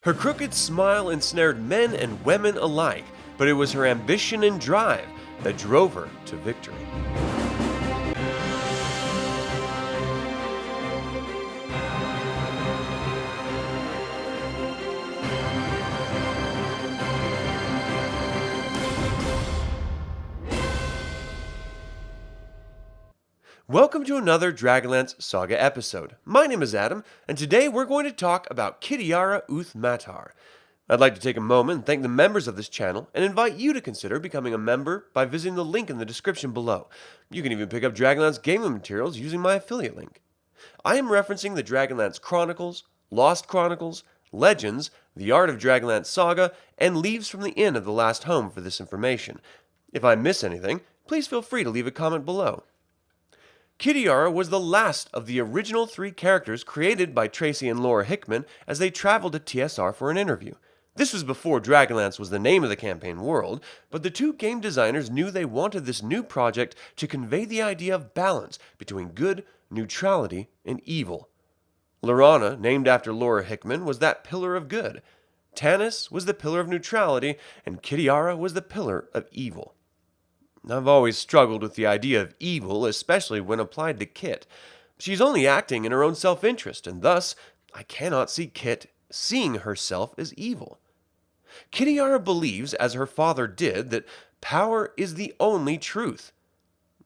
Her crooked smile ensnared men and women alike, but it was her ambition and drive that drove her to victory. Welcome to another DragonLance Saga episode. My name is Adam, and today we're going to talk about Kitiara Uth Matar. I'd like to take a moment and thank the members of this channel and invite you to consider becoming a member by visiting the link in the description below. You can even pick up DragonLance gaming materials using my affiliate link. I am referencing the DragonLance Chronicles, Lost Chronicles, Legends, The Art of DragonLance Saga, and Leaves from the Inn of the Last Home for this information. If I miss anything, please feel free to leave a comment below. Kitiara was the last of the original 3 characters created by Tracy and Laura Hickman as they traveled to TSR for an interview. This was before Dragonlance was the name of the campaign world, but the 2 game designers knew they wanted this new project to convey the idea of balance between good, neutrality, and evil. Laurana, named after Laura Hickman, was that pillar of good. Tanis was the pillar of neutrality, and Kitiara was the pillar of evil. I've always struggled with the idea of evil, especially when applied to Kit. She's only acting in her own self-interest, and thus, I cannot see Kit seeing herself as evil. Kitiara believes, as her father did, that power is the only truth.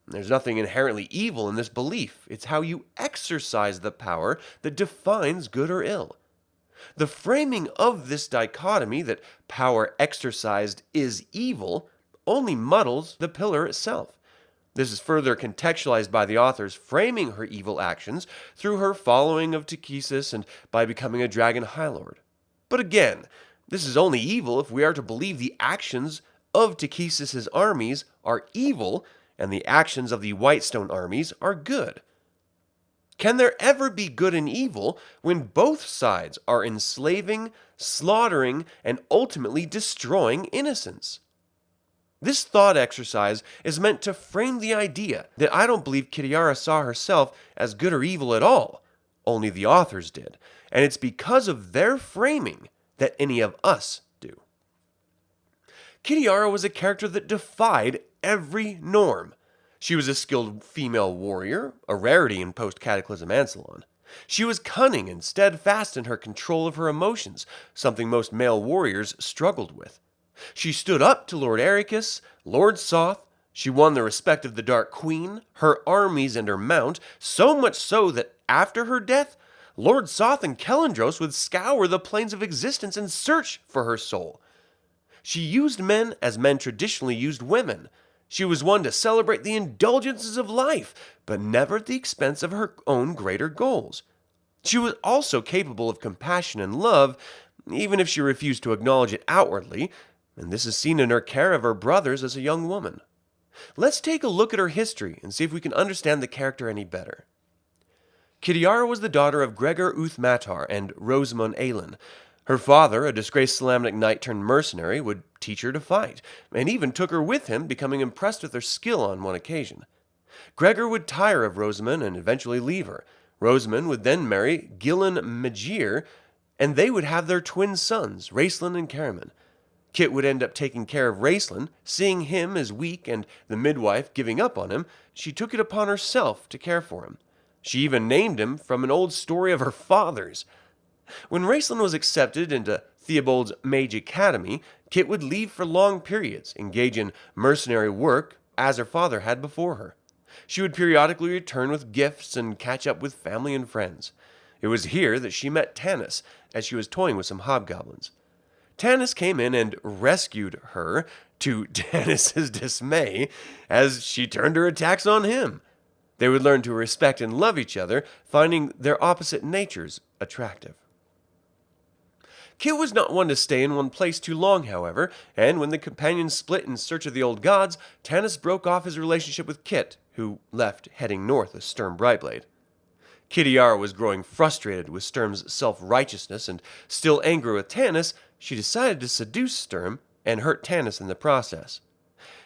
There's nothing inherently evil in this belief. It's how you exercise the power that defines good or ill. The framing of this dichotomy that power exercised is evil only muddles the pillar itself. This is further contextualized by the authors framing her evil actions through her following of Tanis and by becoming a dragon highlord. But again, this is only evil if we are to believe the actions of Tanis' armies are evil and the actions of the Whitestone armies are good. Can there ever be good and evil when both sides are enslaving, slaughtering, and ultimately destroying innocents? This thought exercise is meant to frame the idea that I don't believe Kitiara saw herself as good or evil at all. Only the authors did, and it's because of their framing that any of us do. Kitiara was a character that defied every norm. She was a skilled female warrior, a rarity in post-Cataclysm Ansalon. She was cunning and steadfast in her control of her emotions, something most male warriors struggled with. She stood up to Lord Ericus, Lord Soth. She won the respect of the Dark Queen, her armies, and her mount, so much so that after her death, Lord Soth and Kellandros would scour the planes of existence and search for her soul. She used men as men traditionally used women. She was one to celebrate the indulgences of life, but never at the expense of her own greater goals. She was also capable of compassion and love, even if she refused to acknowledge it outwardly, and this is seen in her care of her brothers as a young woman. Let's take a look at her history and see if we can understand the character any better. Kitiara was the daughter of Kitiara Uth Matar and Rosamund Aelin. Her father, a disgraced Salaminic knight turned mercenary, would teach her to fight, and even took her with him, becoming impressed with her skill on one occasion. Gregor would tire of Rosamund and eventually leave her. Rosamund would then marry Gillen Magir, and they would have their twin sons, Raistlin and Caraman. Kit would end up taking care of Raistlin. Seeing him as weak and the midwife giving up on him, she took it upon herself to care for him. She even named him from an old story of her father's. When Raistlin was accepted into Theobald's Mage Academy, Kit would leave for long periods, engage in mercenary work as her father had before her. She would periodically return with gifts and catch up with family and friends. It was here that she met Tanis as she was toying with some hobgoblins. Tanis came in and rescued her, to Tanis' dismay, as she turned her attacks on him. They would learn to respect and love each other, finding their opposite natures attractive. Kit was not one to stay in one place too long, however, and when the companions split in search of the old gods, Tanis broke off his relationship with Kit, who left heading north with Sturm Brightblade. Kitiara was growing frustrated with Sturm's self-righteousness, and still angry with Tanis, she decided to seduce Sturm and hurt Tanis in the process.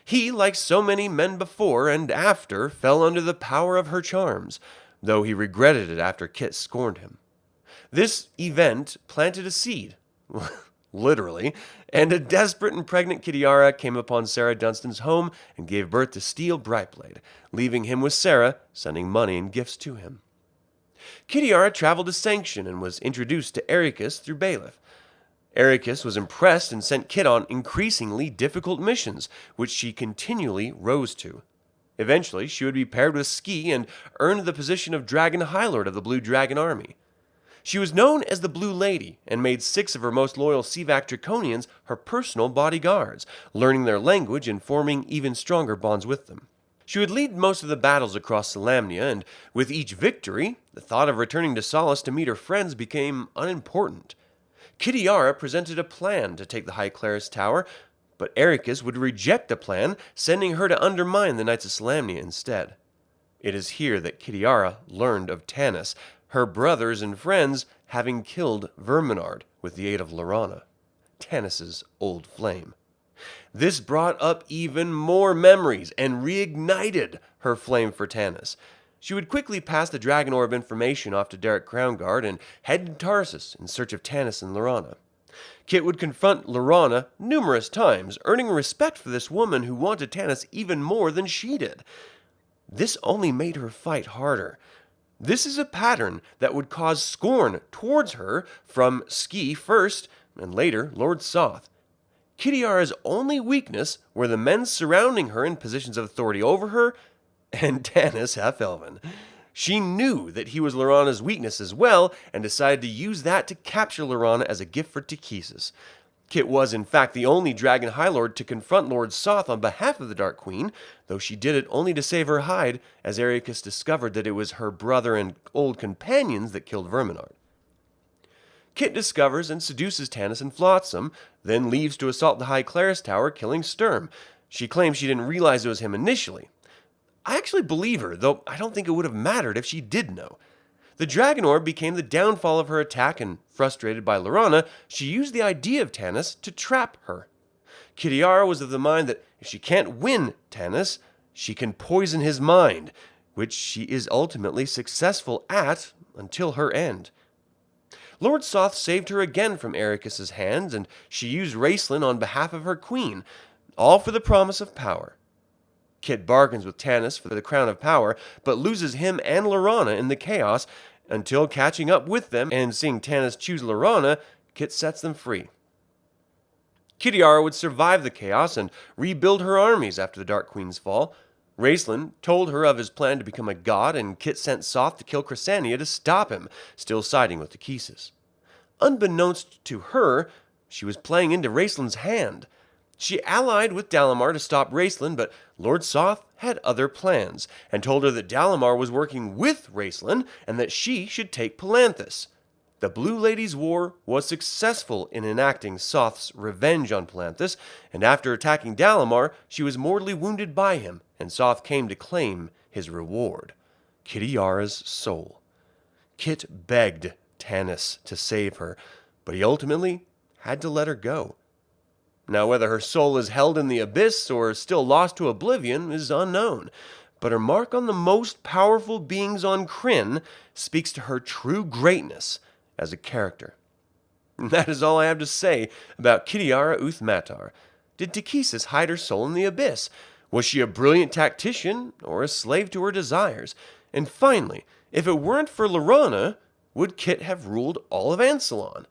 He, like so many men before and after, fell under the power of her charms, though he regretted it after Kit scorned him. This event planted a seed, literally, and a desperate and pregnant Kitiara came upon Sarah Dunstan's home and gave birth to Steel Brightblade, leaving him with Sarah, sending money and gifts to him. Kitiara traveled to Sanction and was introduced to Ericus through Bailiff. Ericus was impressed and sent Kit on increasingly difficult missions, which she continually rose to. Eventually, she would be paired with Ski and earned the position of Dragon Highlord of the Blue Dragon Army. She was known as the Blue Lady and made 6 of her most loyal Seavac Draconians her personal bodyguards, learning their language and forming even stronger bonds with them. She would lead most of the battles across Solamnia, and with each victory, the thought of returning to Solace to meet her friends became unimportant. Kitiara presented a plan to take the High Clerist Tower, but Ericus would reject the plan, sending her to undermine the Knights of Solamnia instead. It is here that Kitiara learned of Tanis, her brothers and friends having killed Verminard with the aid of Laurana, Tanis's old flame. This brought up even more memories and reignited her flame for Tanis. She would quickly pass the Dragon Orb information off to Derek Crownguard and head to Tarsus in search of Tanis and Laurana. Kit would confront Laurana numerous times, earning respect for this woman who wanted Tanis even more than she did. This only made her fight harder. This is a pattern that would cause scorn towards her from Ski first, and later Lord Soth. Kitiara's only weakness were the men surrounding her in positions of authority over her, and Tanis half-elven. She knew that he was Laurana's weakness as well, and decided to use that to capture Laurana as a gift for Takhisis. Kit was, in fact, the only Dragon Highlord to confront Lord Soth on behalf of the Dark Queen, though she did it only to save her hide, as Ericus discovered that it was her brother and old companions that killed Verminard. Kit discovers and seduces Tanis in Flotsam, then leaves to assault the High Clerist Tower, killing Sturm. She claims she didn't realize it was him initially. I actually believe her, though I don't think it would have mattered if she did know. The Dragon Orb became the downfall of her attack, and frustrated by Laurana, she used the idea of Tanis to trap her. Kitiara was of the mind that if she can't win Tanis, she can poison his mind, which she is ultimately successful at until her end. Lord Soth saved her again from Ericus's hands, and she used Raistlin on behalf of her queen, all for the promise of power. Kit bargains with Tanis for the crown of power, but loses him and Laurana in the chaos, until catching up with them and seeing Tanis choose Laurana, Kit sets them free. Kitiara would survive the chaos and rebuild her armies after the Dark Queen's fall. Raistlin told her of his plan to become a god, and Kit sent Soth to kill Chrysania to stop him, still siding with Takhisis. Unbeknownst to her, she was playing into Raistlin's hand. She allied with Dalamar to stop Raistlin, but Lord Soth had other plans, and told her that Dalamar was working with Raistlin, and that she should take Palanthas. The Blue Lady's War was successful in enacting Soth's revenge on Palanthas, and after attacking Dalamar, she was mortally wounded by him, and Soth came to claim his reward, Kitiara's soul. Kit begged Tanis to save her, but he ultimately had to let her go. Now, whether her soul is held in the abyss or still lost to oblivion is unknown, but her mark on the most powerful beings on Krynn speaks to her true greatness as a character. And that is all I have to say about Kitiara Uth Matar. Did Takhisis hide her soul in the abyss? Was she a brilliant tactician or a slave to her desires? And finally, if it weren't for Laurana, would Kit have ruled all of Ansalon?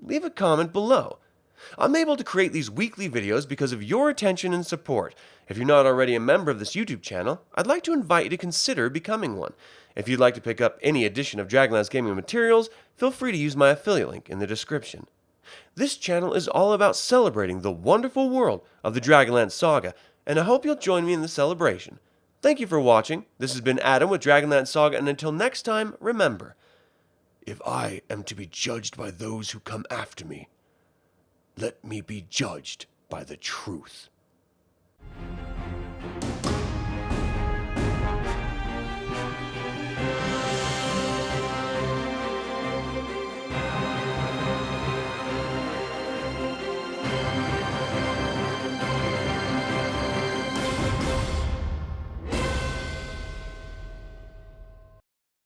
Leave a comment below. I'm able to create these weekly videos because of your attention and support. If you're not already a member of this YouTube channel, I'd like to invite you to consider becoming one. If you'd like to pick up any edition of DragonLance Gaming materials, feel free to use my affiliate link in the description. This channel is all about celebrating the wonderful world of the DragonLance Saga, and I hope you'll join me in the celebration. Thank you for watching. This has been Adam with DragonLance Saga, and until next time, remember, if I am to be judged by those who come after me, let me be judged by the truth.